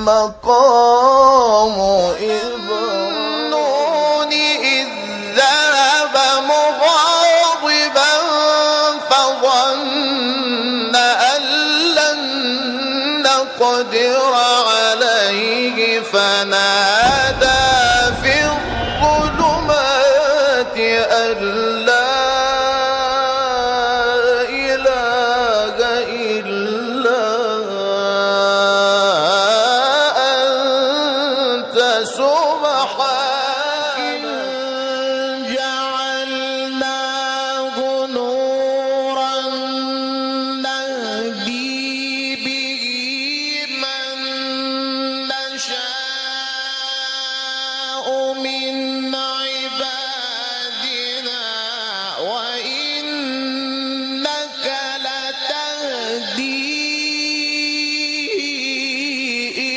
مقام إبراهيم إذ ذهب مغاضبا فظن أن لن نقدر عليه فنادى في الظلمات أن لا إله إلا أنت سبحانك جعلناه نورا نهدي به من نشاء من عبادنا وإنك لتهدي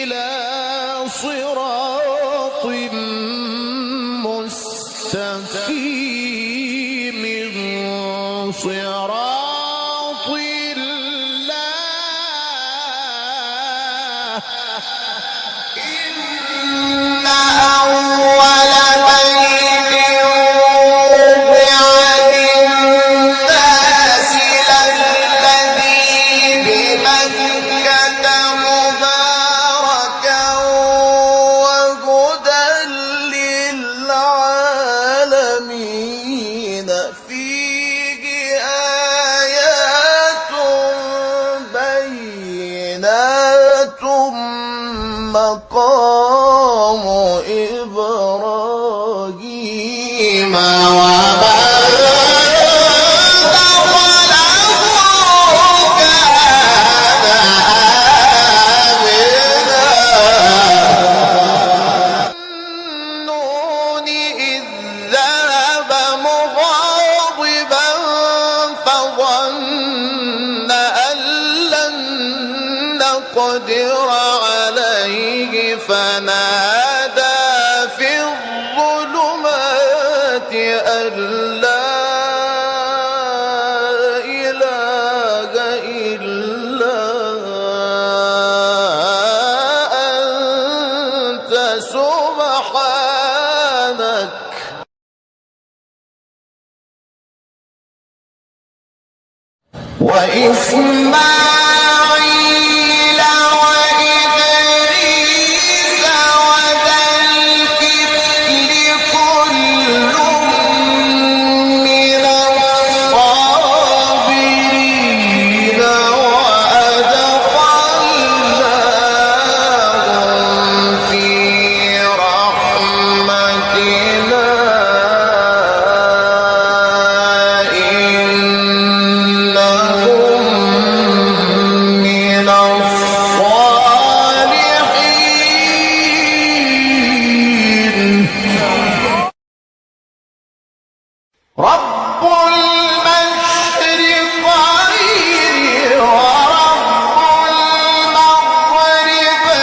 إلى صراط مستقيم صراط الله إن أول بيت وضع للناس للذي بمكة مباركا وهدى للعالمين فيه آيات بينات مقام إبراهيم وما النون إذ ذهب مغاضبا فظن أن لن نقدر عليه فنادى في الظلمات أن لا إله إلا أنت سبحانك وإسماعيل وإدريس وذا الكفل كل من الصابرين وأدخلناهم في رحمتنا إنهم من الصالحين رب المشرقين ورب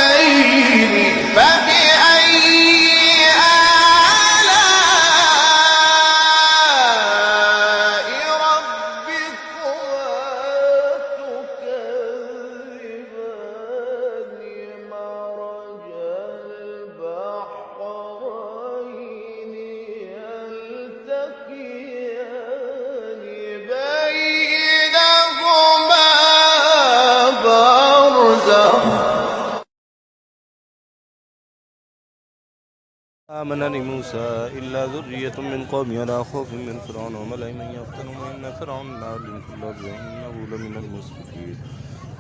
المغربين فبأي آلاء ربكما تكذبان مرج البحرين يلتقيان بينهما برزخ آمن لموسى إلا ذرية من قومه على خوف من فرعون وملئهم أن يفتنوا وإن فرعون لعلم في الأرض وإنه لمن المسرفين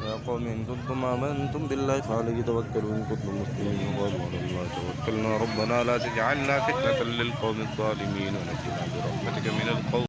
يا قوم إن كنتم آمنتم بالله فعليه توكلوا إن كنتم مسلمين قالوا على الله توكلنا ربنا لا تجعلنا فتنة للقوم الظالمين ونجنا برحمتك من القوم